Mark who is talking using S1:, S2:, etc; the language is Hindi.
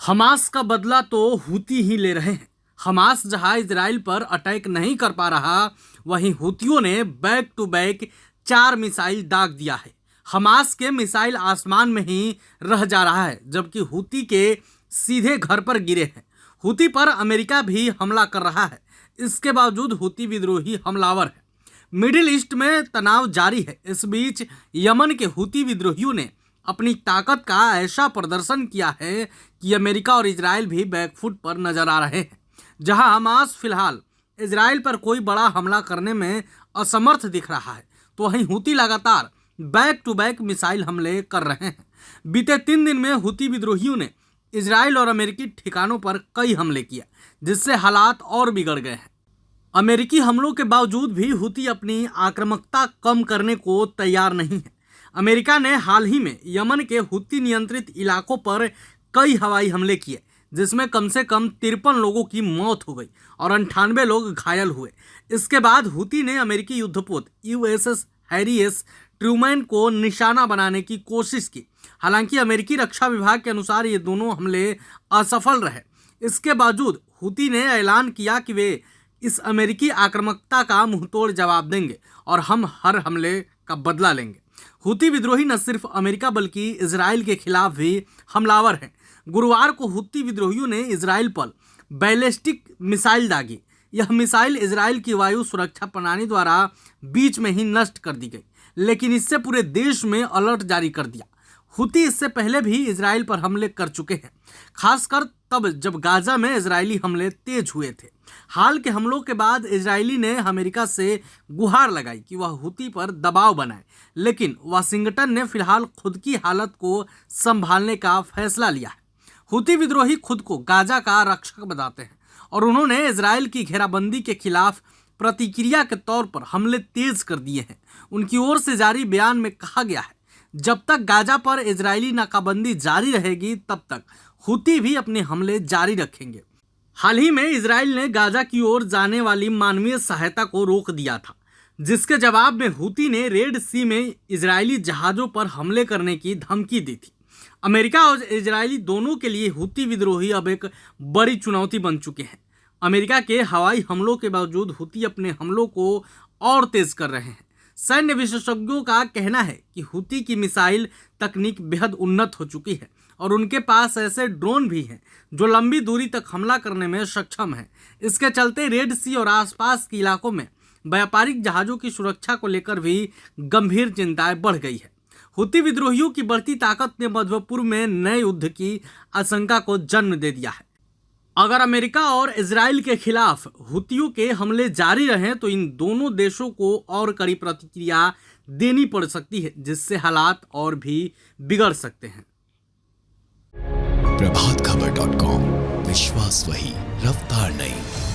S1: हमास का बदला तो हूती ही ले रहे हैं। हमास जहां इजराइल पर अटैक नहीं कर पा रहा, वहीं हूतियों ने बैक टू बैक 4 मिसाइल दाग दिया है। हमास के मिसाइल आसमान में ही रह जा रहा है, जबकि हूती के सीधे घर पर गिरे हैं। हूती पर अमेरिका भी हमला कर रहा है। इसके बावजूद हूती विद्रोही हमलावर है। मिडिल ईस्ट में तनाव जारी है। इस बीच यमन के हूती विद्रोहियों ने अपनी ताकत का ऐसा प्रदर्शन किया है कि अमेरिका और इजराइल भी बैकफुट पर नजर आ रहे हैं। जहां हमास फिलहाल इजराइल पर कोई बड़ा हमला करने में असमर्थ दिख रहा है, तो वहीं हूती लगातार बैक टू बैक मिसाइल हमले कर रहे हैं। बीते 3 दिन में हूती विद्रोहियों ने इजराइल और अमेरिकी ठिकानों पर कई हमले किए, जिससे हालात और बिगड़ गए हैं। अमेरिकी हमलों के बावजूद भी हूती अपनी आक्रामकता कम करने को तैयार नहीं है। अमेरिका ने हाल ही में यमन के हूती नियंत्रित इलाकों पर कई हवाई हमले किए, जिसमें कम से कम 53 लोगों की मौत हो गई और 98 लोग घायल हुए। इसके बाद हूती ने अमेरिकी युद्धपोत USS हैरी एस ट्रूमैन को निशाना बनाने की कोशिश की। हालांकि अमेरिकी रक्षा विभाग के अनुसार ये दोनों हमले असफल रहे। इसके बावजूद हूती ने ऐलान किया कि वे इस अमेरिकी आक्रामकता का मुंहतोड़ जवाब देंगे और हम हर हमले का बदला लेंगे। हूती विद्रोही न सिर्फ अमेरिका बल्कि इजराइल के खिलाफ भी हमलावर हैं। गुरुवार को हूती विद्रोहियों ने इजराइल पर बैलिस्टिक मिसाइल दागी। यह मिसाइल इजराइल की वायु सुरक्षा प्रणाली द्वारा बीच में ही नष्ट कर दी गई, लेकिन इससे पूरे देश में अलर्ट जारी कर दिया। हूती इससे पहले भी इजराइल पर हमले कर चुके हैं, खासकर तब जब गाजा में इजरायली हमले तेज हुए थे। हाल के हमलों के बाद इजरायली ने अमेरिका से गुहार लगाई कि वह हूती पर दबाव बनाए, लेकिन वाशिंगटन ने फिलहाल खुद की हालत को संभालने का फैसला लिया है। हूती विद्रोही खुद को गाजा का रक्षक बताते हैं और उन्होंने इजराइल की घेराबंदी के खिलाफ प्रतिक्रिया के तौर पर हमले तेज कर दिए हैं। उनकी ओर से जारी बयान में कहा गया है, जब तक गाजा पर इजरायली नाकाबंदी जारी रहेगी, तब तक हूती भी अपने हमले जारी रखेंगे। हाल ही में इजराइल ने गाजा की ओर जाने वाली मानवीय सहायता को रोक दिया था, जिसके जवाब में हूती ने रेड सी में इजरायली जहाज़ों पर हमले करने की धमकी दी थी। अमेरिका और इजरायली दोनों के लिए हूती विद्रोही अब एक बड़ी चुनौती बन चुके हैं। अमेरिका के हवाई हमलों के बावजूद हूती अपने हमलों को और तेज कर रहे हैं। सैन्य विशेषज्ञों का कहना है कि हूती की मिसाइल तकनीक बेहद उन्नत हो चुकी है और उनके पास ऐसे ड्रोन भी हैं जो लंबी दूरी तक हमला करने में सक्षम हैं। इसके चलते रेड सी और आसपास के इलाकों में व्यापारिक जहाज़ों की सुरक्षा को लेकर भी गंभीर चिंताएं बढ़ गई है। हूती विद्रोहियों की बढ़ती ताकत ने मध्य पूर्व में नए युद्ध की आशंका को जन्म दे दिया है। अगर अमेरिका और इजराइल के खिलाफ हूतियों के हमले जारी रहें, तो इन दोनों देशों को और कड़ी प्रतिक्रिया देनी पड़ सकती है, जिससे हालात और भी बिगड़ सकते हैं।
S2: प्रभातखबर.com, विश्वास वही, रफ्तार नहीं।